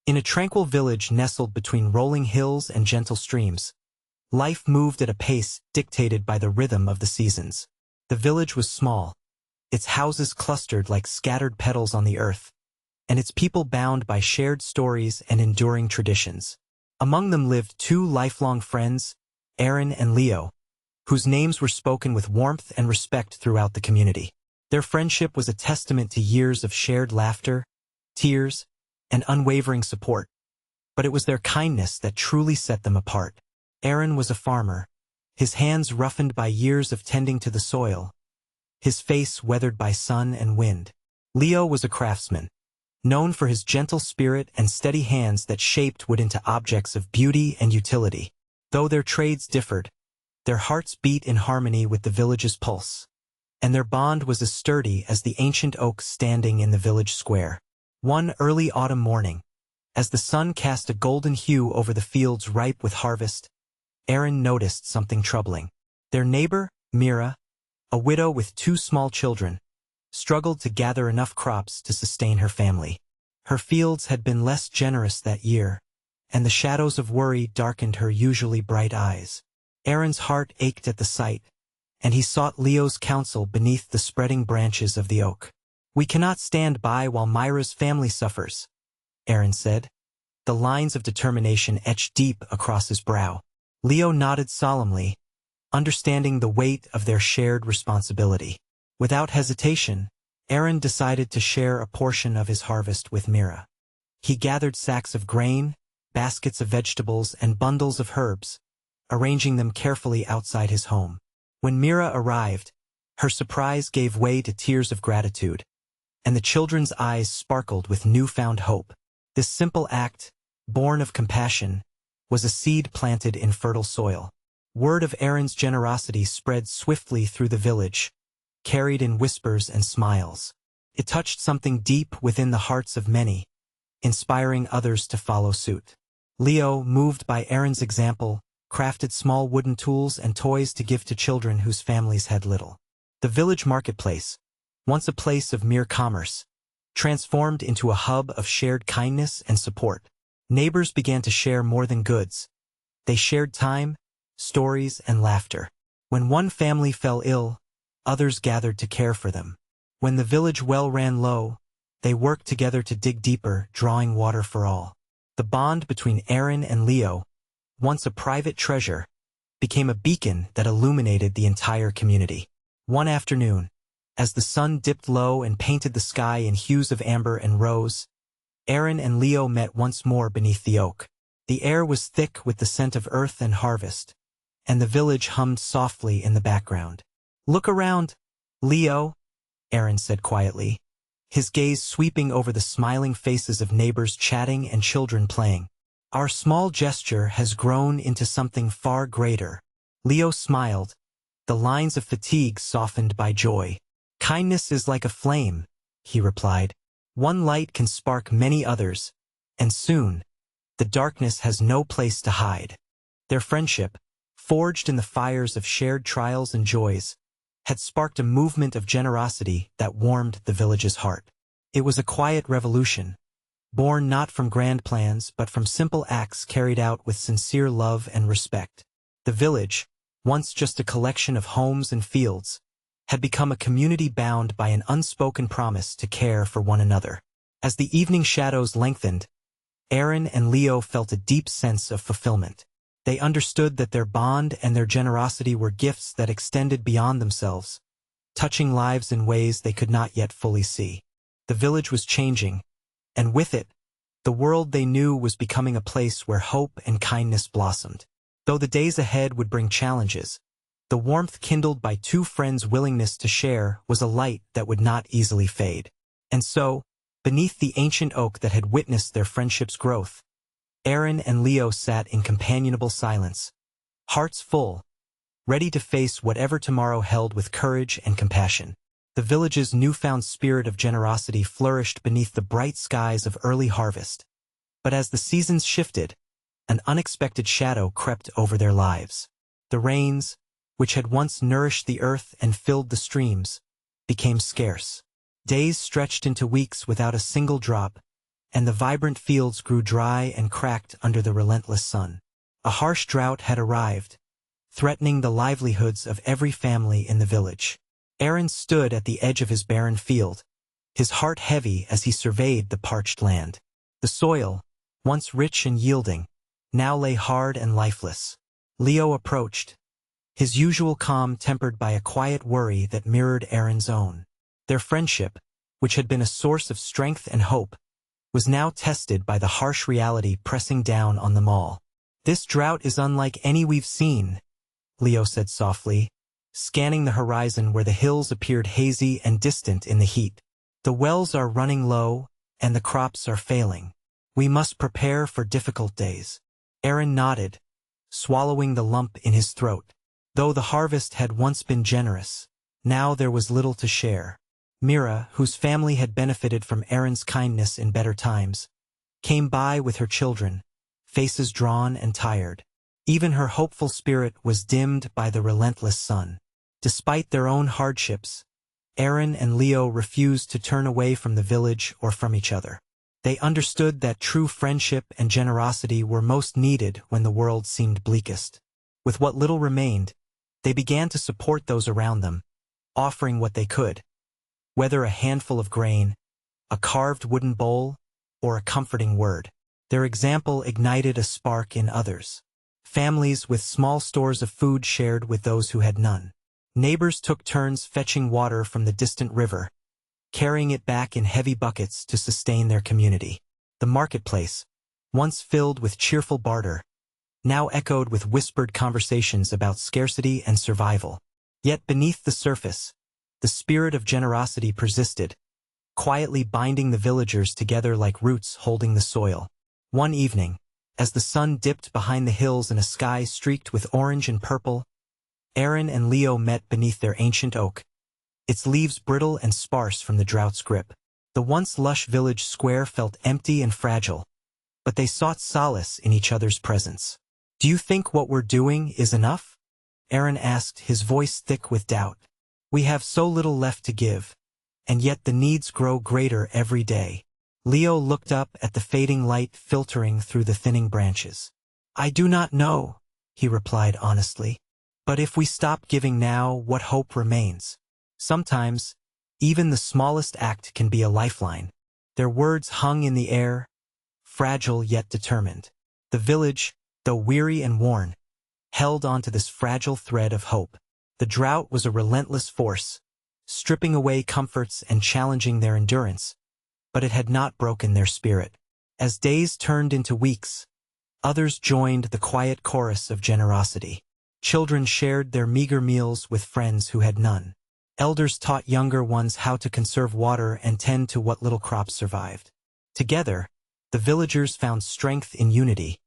In a tranquil village nestled between rolling hills and gentle streams, life moved at a pace dictated by the rhythm of the seasons. The village was small, its houses clustered like scattered petals on the earth, and its people bound by shared stories and enduring traditions. Among them lived two lifelong friends, Aaron and Leo, whose names were spoken with warmth and respect throughout the community. Their friendship was a testament to years of shared laughter, tears, and unwavering support, but it was their kindness that truly set them apart. Aaron was a farmer, his hands roughened by years of tending to the soil, his face weathered by sun and wind. Leo was a craftsman, known for his gentle spirit and steady hands that shaped wood into objects of beauty and utility. Though their trades differed, their hearts beat in harmony with the village's pulse, and their bond was as sturdy as the ancient oak standing in the village square. One early autumn morning, as the sun cast a golden hue over the fields ripe with harvest, Aaron noticed something troubling. Their neighbor, Mira, a widow with two small children, struggled to gather enough crops to sustain her family. Her fields had been less generous that year, and the shadows of worry darkened her usually bright eyes. Aaron's heart ached at the sight, and he sought Leo's counsel beneath the spreading branches of the oak. "We cannot stand by while Myra's family suffers," Aaron said, the lines of determination etched deep across his brow. Leo nodded solemnly, understanding the weight of their shared responsibility. Without hesitation, Aaron decided to share a portion of his harvest with Mira. He gathered sacks of grain, baskets of vegetables, and bundles of herbs, arranging them carefully outside his home. When Mira arrived, her surprise gave way to tears of gratitude, and the children's eyes sparkled with newfound hope. This simple act, born of compassion, was a seed planted in fertile soil. Word of Aaron's generosity spread swiftly through the village, carried in whispers and smiles. It touched something deep within the hearts of many, inspiring others to follow suit. Leo, moved by Aaron's example, crafted small wooden tools and toys to give to children whose families had little. The village marketplace, once a place of mere commerce, transformed into a hub of shared kindness and support. Neighbors began to share more than goods. They shared time, stories, and laughter. When one family fell ill, others gathered to care for them. When the village well ran low, they worked together to dig deeper, drawing water for all. The bond between Aaron and Leo, once a private treasure, became a beacon that illuminated the entire community. One afternoon, as the sun dipped low and painted the sky in hues of amber and rose, Aaron and Leo met once more beneath the oak. The air was thick with the scent of earth and harvest, and the village hummed softly in the background. "Look around, Leo," Aaron said quietly, his gaze sweeping over the smiling faces of neighbors chatting and children playing. "Our small gesture has grown into something far greater." Leo smiled, the lines of fatigue softened by joy. "Kindness is like a flame," he replied. "One light can spark many others, and soon, the darkness has no place to hide." Their friendship, forged in the fires of shared trials and joys, had sparked a movement of generosity that warmed the village's heart. It was a quiet revolution, born not from grand plans but from simple acts carried out with sincere love and respect. The village, once just a collection of homes and fields, had become a community bound by an unspoken promise to care for one another. As the evening shadows lengthened, Aaron and Leo felt a deep sense of fulfillment. They understood that their bond and their generosity were gifts that extended beyond themselves, touching lives in ways they could not yet fully see. The village was changing, and with it, the world they knew was becoming a place where hope and kindness blossomed. Though the days ahead would bring challenges, the warmth kindled by two friends' willingness to share was a light that would not easily fade. And so, beneath the ancient oak that had witnessed their friendship's growth, Aaron and Leo sat in companionable silence, hearts full, ready to face whatever tomorrow held with courage and compassion. The village's newfound spirit of generosity flourished beneath the bright skies of early harvest. But as the seasons shifted, an unexpected shadow crept over their lives. The rains, which had once nourished the earth and filled the streams, became scarce. Days stretched into weeks without a single drop, and the vibrant fields grew dry and cracked under the relentless sun. A harsh drought had arrived, threatening the livelihoods of every family in the village. Aaron stood at the edge of his barren field, his heart heavy as he surveyed the parched land. The soil, once rich and yielding, now lay hard and lifeless. Leo approached, his usual calm tempered by a quiet worry that mirrored Aaron's own. Their friendship, which had been a source of strength and hope, was now tested by the harsh reality pressing down on them all. "This drought is unlike any we've seen," Leo said softly, scanning the horizon where the hills appeared hazy and distant in the heat. "The wells are running low, and the crops are failing. We must prepare for difficult days." Aaron nodded, swallowing the lump in his throat. Though the harvest had once been generous, now there was little to share. Mira, whose family had benefited from Aaron's kindness in better times, came by with her children, faces drawn and tired. Even her hopeful spirit was dimmed by the relentless sun. Despite their own hardships, Aaron and Leo refused to turn away from the village or from each other. They understood that true friendship and generosity were most needed when the world seemed bleakest. With what little remained, they began to support those around them, offering what they could. Whether a handful of grain, a carved wooden bowl, or a comforting word, their example ignited a spark in others. Families with small stores of food shared with those who had none. Neighbors took turns fetching water from the distant river, carrying it back in heavy buckets to sustain their community. The marketplace, once filled with cheerful barter, now echoed with whispered conversations about scarcity and survival. Yet beneath the surface, the spirit of generosity persisted, quietly binding the villagers together like roots holding the soil. One evening, as the sun dipped behind the hills in a sky streaked with orange and purple, Aaron and Leo met beneath their ancient oak, its leaves brittle and sparse from the drought's grip. The once lush village square felt empty and fragile, but they sought solace in each other's presence. "Do you think what we're doing is enough?" Aaron asked, his voice thick with doubt. "We have so little left to give, and yet the needs grow greater every day." Leo looked up at the fading light filtering through the thinning branches. "I do not know," he replied honestly. "But if we stop giving now, what hope remains?" Sometimes, even the smallest act can be a lifeline. Their words hung in the air, fragile yet determined. The village, though weary and worn, held onto this fragile thread of hope. The drought was a relentless force, stripping away comforts and challenging their endurance, but it had not broken their spirit. As days turned into weeks, others joined the quiet chorus of generosity. Children shared their meager meals with friends who had none. Elders taught younger ones how to conserve water and tend to what little crops survived. Together, the villagers found strength in unity,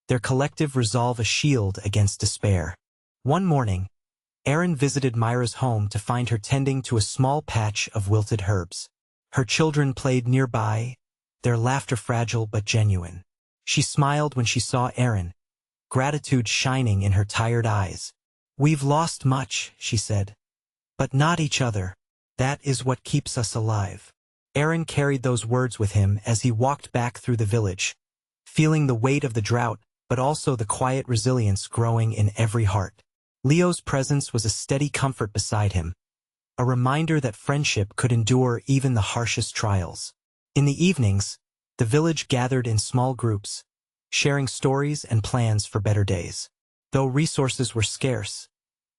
their collective resolve a shield against despair. One morning, Aaron visited Myra's home to find her tending to a small patch of wilted herbs. Her children played nearby, their laughter fragile but genuine. She smiled when she saw Aaron, gratitude shining in her tired eyes. "We've lost much," she said, "but not each other. That is what keeps us alive." Aaron carried those words with him as he walked back through the village, feeling the weight of the drought, but also the quiet resilience growing in every heart. Leo's presence was a steady comfort beside him, a reminder that friendship could endure even the harshest trials. In the evenings, the village gathered in small groups, sharing stories and plans for better days. Though resources were scarce,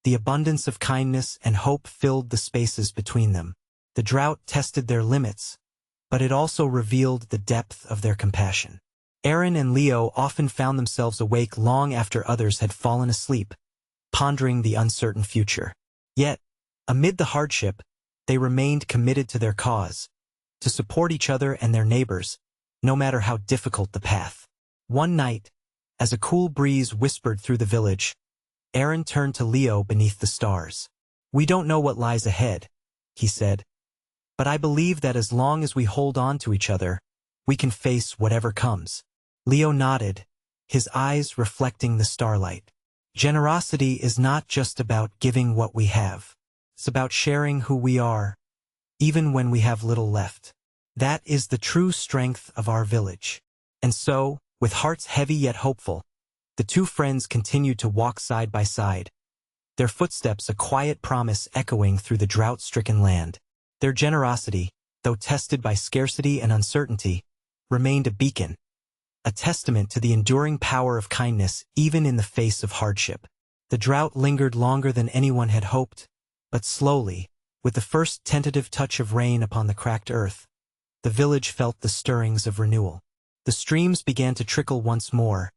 the abundance of kindness and hope filled the spaces between them. The drought tested their limits, but it also revealed the depth of their compassion. Aaron and Leo often found themselves awake long after others had fallen asleep, pondering the uncertain future. Yet, amid the hardship, they remained committed to their cause, to support each other and their neighbors, no matter how difficult the path. One night, as a cool breeze whispered through the village, Aaron turned to Leo beneath the stars. "We don't know what lies ahead," he said, "but I believe that as long as we hold on to each other, we can face whatever comes." Leo nodded, his eyes reflecting the starlight. Generosity is not just about giving what we have. It's about sharing who we are, even when we have little left. That is the true strength of our village. And so, with hearts heavy yet hopeful, the two friends continued to walk side by side, their footsteps a quiet promise echoing through the drought-stricken land. Their generosity, though tested by scarcity and uncertainty, remained a beacon, a testament to the enduring power of kindness even in the face of hardship. The drought lingered longer than anyone had hoped, but slowly, with the first tentative touch of rain upon the cracked earth, the village felt the stirrings of renewal. The streams began to trickle once more,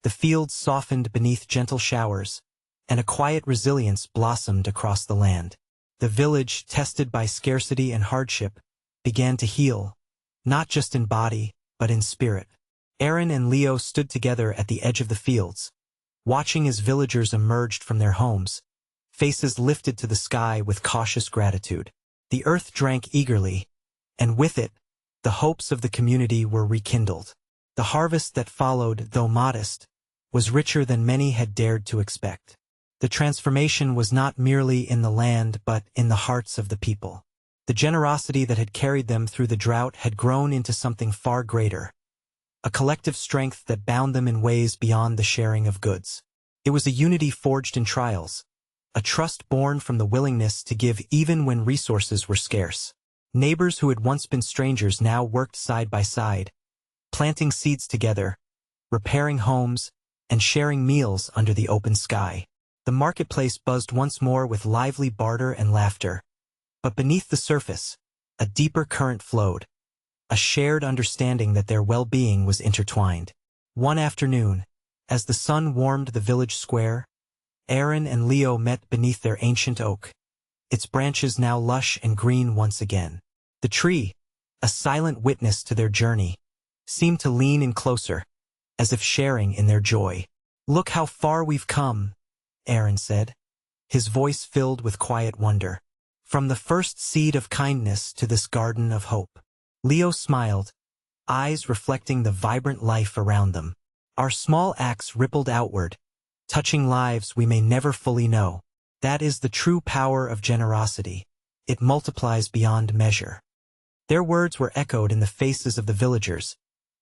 the fields softened beneath gentle showers, and a quiet resilience blossomed across the land. The village, tested by scarcity and hardship, began to heal, not just in body, but in spirit. Aaron and Leo stood together at the edge of the fields, watching as villagers emerged from their homes, faces lifted to the sky with cautious gratitude. The earth drank eagerly, and with it, the hopes of the community were rekindled. The harvest that followed, though modest, was richer than many had dared to expect. The transformation was not merely in the land but in the hearts of the people. The generosity that had carried them through the drought had grown into something far greater, a collective strength that bound them in ways beyond the sharing of goods. It was a unity forged in trials, a trust born from the willingness to give even when resources were scarce. Neighbors who had once been strangers now worked side by side, planting seeds together, repairing homes, and sharing meals under the open sky. The marketplace buzzed once more with lively barter and laughter. But beneath the surface, a deeper current flowed, a shared understanding that their well-being was intertwined. One afternoon, as the sun warmed the village square, Aaron and Leo met beneath their ancient oak, its branches now lush and green once again. The tree, a silent witness to their journey, seemed to lean in closer, as if sharing in their joy. "Look how far we've come," Aaron said, his voice filled with quiet wonder. "From the first seed of kindness to this garden of hope." Leo smiled, eyes reflecting the vibrant life around them. "Our small acts rippled outward, touching lives we may never fully know. That is the true power of generosity. It multiplies beyond measure." Their words were echoed in the faces of the villagers,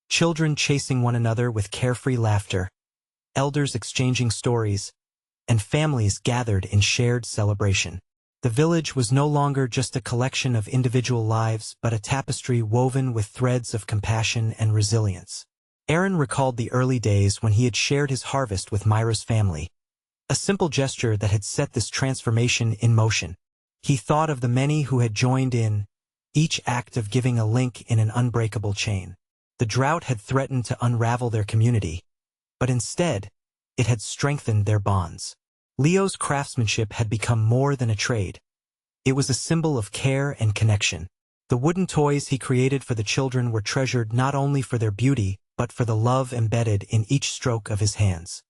children chasing one another with carefree laughter, elders exchanging stories, and families gathered in shared celebration. The village was no longer just a collection of individual lives but a tapestry woven with threads of compassion and resilience. Aaron recalled the early days when he had shared his harvest with Myra's family, a simple gesture that had set this transformation in motion. He thought of the many who had joined in, each act of giving a link in an unbreakable chain. The drought had threatened to unravel their community, but instead, it had strengthened their bonds. Leo's craftsmanship had become more than a trade. It was a symbol of care and connection. The wooden toys he created for the children were treasured not only for their beauty, but for the love embedded in each stroke of his hands.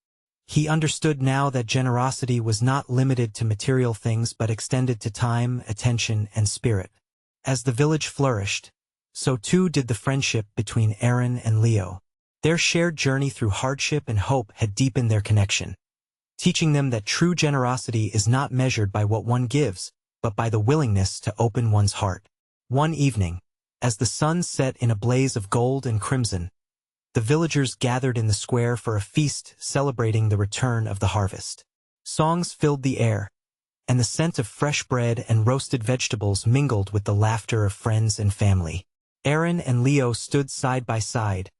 He understood now that generosity was not limited to material things but extended to time, attention, and spirit. As the village flourished, so too did the friendship between Aaron and Leo. Their shared journey through hardship and hope had deepened their connection, teaching them that true generosity is not measured by what one gives, but by the willingness to open one's heart. One evening, as the sun set in a blaze of gold and crimson, the villagers gathered in the square for a feast celebrating the return of the harvest. Songs filled the air, and the scent of fresh bread and roasted vegetables mingled with the laughter of friends and family. Aaron and Leo stood side by side,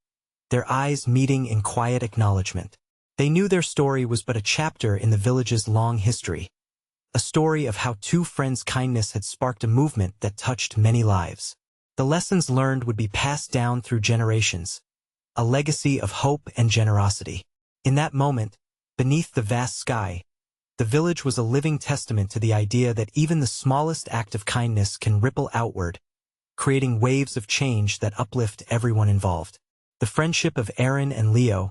their eyes meeting in quiet acknowledgement. They knew their story was but a chapter in the village's long history, a story of how two friends' kindness had sparked a movement that touched many lives. The lessons learned would be passed down through generations, a legacy of hope and generosity. In that moment, beneath the vast sky, the village was a living testament to the idea that even the smallest act of kindness can ripple outward, creating waves of change that uplift everyone involved. The friendship of Aaron and Leo,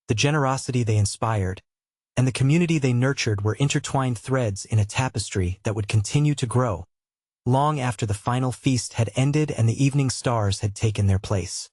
the generosity they inspired, and the community they nurtured were intertwined threads in a tapestry that would continue to grow, long after the final feast had ended and the evening stars had taken their place.